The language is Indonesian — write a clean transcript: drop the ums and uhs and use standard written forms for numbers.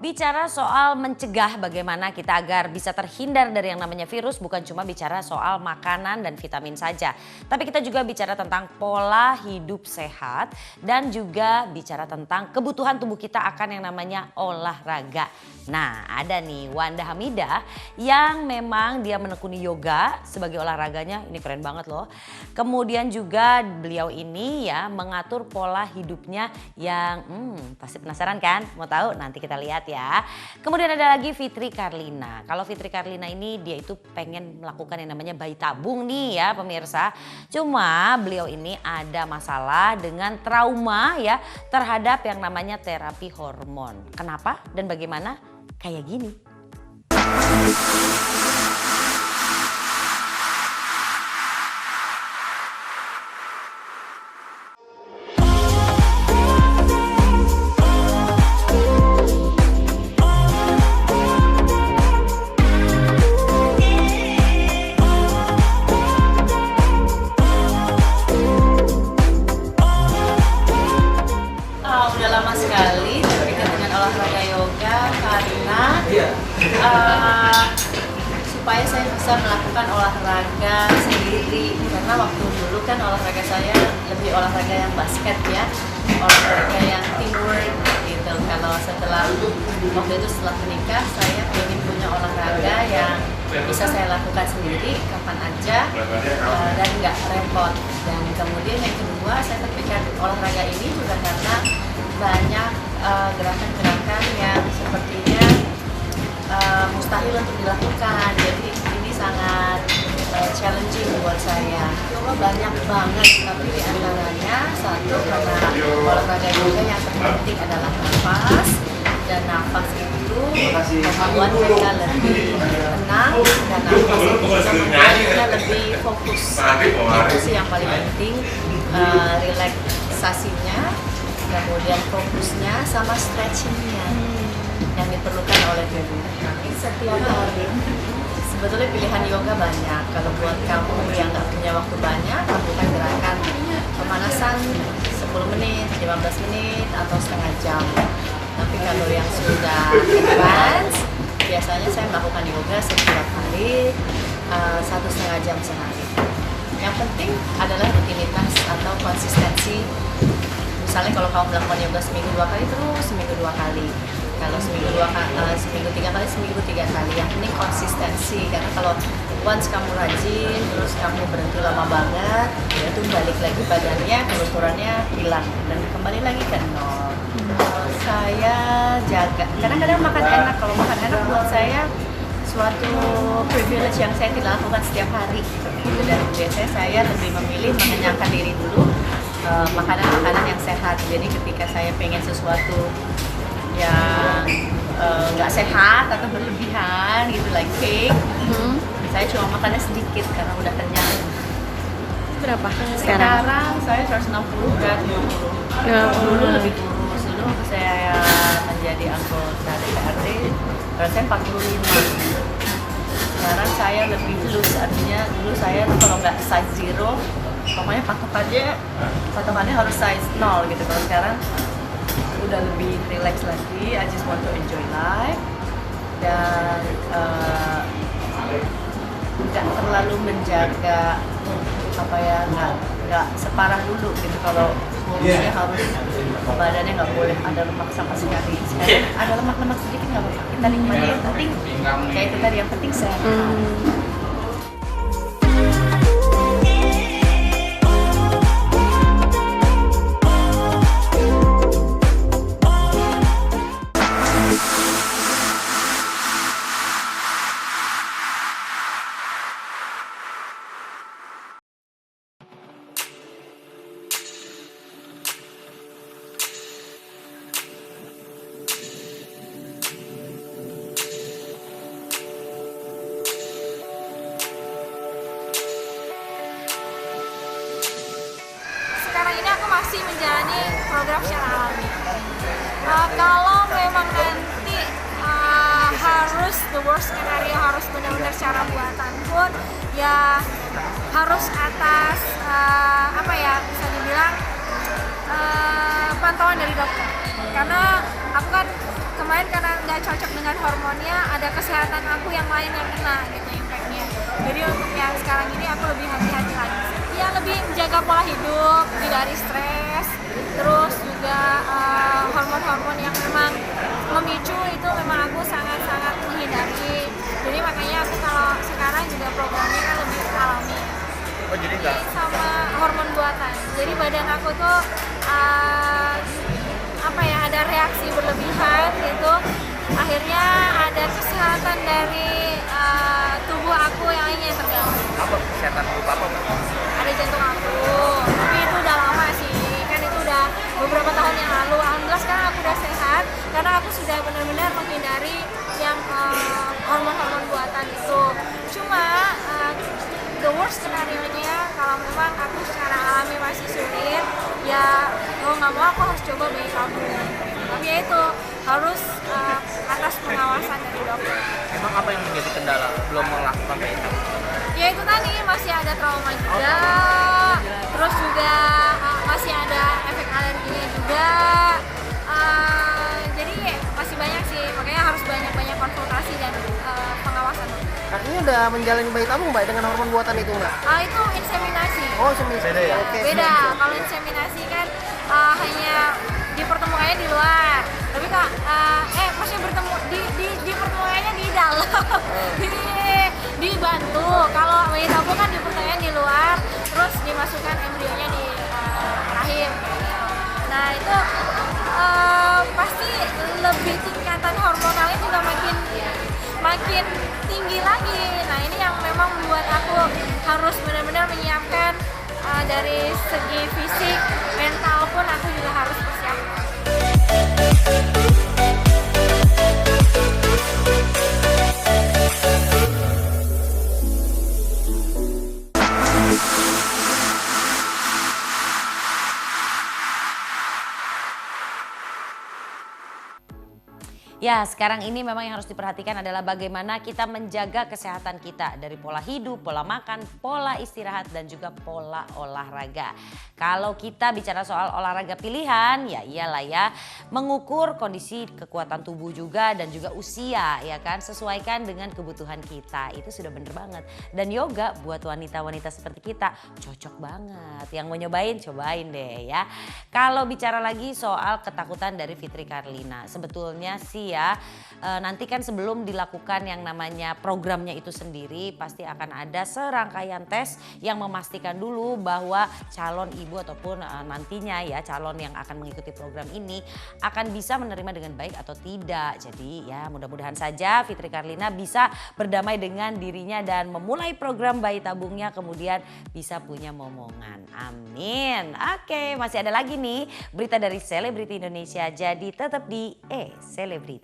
Bicara soal mencegah bagaimana kita agar bisa terhindar dari yang namanya virus, bukan cuma bicara soal makanan dan vitamin saja. Tapi kita juga bicara tentang pola hidup sehat dan juga bicara tentang kebutuhan tubuh kita akan yang namanya olahraga. Nah, ada nih Wanda Hamidah yang memang dia menekuni yoga sebagai olahraganya, ini keren banget loh. Kemudian juga beliau ini ya mengatur pola hidupnya yang pasti penasaran kan? Mau tahu? Nanti kita lihat ya. Kemudian ada lagi Fitri Karlina. Kalau Fitri Karlina ini dia itu pengen melakukan yang namanya bayi tabung nih ya pemirsa. Cuma beliau ini ada masalah dengan trauma ya terhadap yang namanya terapi hormon. Kenapa dan bagaimana? Kayak gini. Udah lama sekali terpikat dengan olahraga yoga karena supaya saya bisa melakukan olahraga sendiri, karena waktu dulu kan olahraga saya lebih olahraga yang basket ya, olahraga yang teamwork gitu. Kalau waktu itu setelah menikah saya ingin punya olahraga yang bisa saya lakukan sendiri kapan aja dan nggak repot. Dan kemudian yang kedua, saya terpikat olahraga ini juga karena banyak gerakan-gerakan yang sepertinya mustahil untuk dilakukan. Jadi ini sangat challenging buat saya. Coba banyak banget, tapi di antaranya satu karena olahraga yoga yang terpenting adalah nafas, dan nafas itu membuat kita lebih tenang, dan nafas itu juga membuat kita lebih fokus. Itu sih yang paling penting, relaksasinya, kemudian fokusnya sama stretchingnya yang diperlukan oleh tubuh. Setiap hari sebetulnya pilihan yoga banyak. Kalau buat kamu yang nggak punya waktu banyak, lakukan gerakan pemanasan 10 menit, 15 menit, atau setengah jam. Tapi kalau yang sudah advance, biasanya saya melakukan yoga setiap hari 1,5 jam sehari. Yang penting adalah rutinitas atau konsistensi. Misalnya kalau kamu melakukan yoga seminggu 2 kali, terus seminggu 2 kali. Kalau seminggu 3 kali, seminggu 3 kali. Yang penting konsistensi, karena kalau once kamu rajin, terus kamu berhenti lama banget, itu balik lagi badannya, kelenturannya hilang dan kembali lagi ke nol. Saya jaga, kadang-kadang makan enak. Kalau makan enak buat saya suatu privilege yang saya tidak lakukan setiap hari. Dan biasanya saya lebih memilih mengenyangkan diri dulu, makanan-makanan yang sehat. Jadi ketika saya pengen sesuatu yang nggak sehat atau berlebihan gitu, like cake, saya cuma makannya sedikit karena udah kenyang. Berapa Sekarang saya 160 berat 50. Dulu lebih kurus. Dulu waktu saya menjadi anggota DPRD berat saya 45. Sekarang saya lebih loose, artinya dulu saya kalau nggak size 0, pokoknya patokannya harus size 0 gitu. Kalau sekarang udah lebih relax lagi, I just want to enjoy life, dan nggak terlalu menjaga nggak separah dulu gitu. Kalau kurusnya harus badannya nggak boleh ada lemak sama sekali. Sekarang ada lemak-lemak sedikit nggak apa-apa, kita nikmati. Yang penting kayak itu tadi, yang penting sehat. Masih menjalani program secara alami. Kalau memang nanti harus the worst scenario harus benar-benar secara buatan pun ya harus atas bisa dibilang pantauan dari dokter, karena aku kan kemarin karena nggak cocok dengan hormonnya, ada kesehatan aku yang lain yang kena gitu impactnya. Jadi untuk yang sekarang ini aku lebih hati-hati lagi. Ya lebih menjaga pola hidup, hindari stres, terus juga hormon-hormon yang memang memicu itu memang aku sangat-sangat menghindari. Jadi makanya aku kalau sekarang juga programnya kan lebih alami. Oh jadi enggak? Sama hormon buatan. Jadi badan aku tuh ada reaksi berlebihan gitu. Akhirnya ada kesehatan dari tubuh aku yang lainnya yang terganggu. Apa kesehatan tubuh apa? Ada jantung aku, tapi itu udah lama sih, kan itu udah beberapa tahun yang lalu. Alhamdulillah sekarang aku udah sehat karena aku sudah benar-benar menghindari yang hormon-hormon buatan itu. Cuma the worst skenario-nya kalau memang aku secara alami masih sulit, ya mau nggak mau aku harus coba bayi tabung. Tapi ya itu harus atas pengawasan dari dokter. Emang apa yang menjadi kendala belum melakukan bayi tabung? Ya itu tadi masih ada trauma juga, terus juga masih ada efek alerginya juga. Jadi masih banyak sih, makanya harus banyak-banyak konsultasi dan pengawasan. Nah, ini udah menjalani bayi tabung Mbak dengan hormon buatan itu Mbak? Itu inseminasi. Oh, inseminasi. Beda ya? Oke. Beda, kalau inseminasi kan hanya dipertemukannya di luar. Tapi kak, maksudnya bertemu dipertemukannya di dalam, dibantu. Kalau bayi tabung kan dipertemukannya di luar, terus dimasukkan embrionya di rahim. Nah itu pasti lebih tingkatan hormonalnya juga makin tinggi lagi. Nah ini yang memang membuat aku harus benar-benar menyiapkan dari segi fisik, mental pun aku juga harus persiapkan. Ya, sekarang ini memang yang harus diperhatikan adalah bagaimana kita menjaga kesehatan kita dari pola hidup, pola makan, pola istirahat, dan juga pola olahraga. Kalau kita bicara soal olahraga pilihan, ya iyalah ya, mengukur kondisi kekuatan tubuh juga dan juga usia, ya kan, sesuaikan dengan kebutuhan kita. Itu sudah bener banget. Dan yoga buat wanita-wanita seperti kita cocok banget. Yang mau nyobain, cobain deh ya. Kalau bicara lagi soal ketakutan dari Fitri Karlina, sebetulnya sih ya nanti kan sebelum dilakukan yang namanya programnya itu sendiri pasti akan ada serangkaian tes yang memastikan dulu bahwa calon ibu ataupun nantinya ya calon yang akan mengikuti program ini akan bisa menerima dengan baik atau tidak. Jadi ya mudah-mudahan saja Fitri Karlina bisa berdamai dengan dirinya dan memulai program bayi tabungnya kemudian bisa punya momongan. Amin. Oke, masih ada lagi nih berita dari selebriti Indonesia, jadi tetap di Selebriti.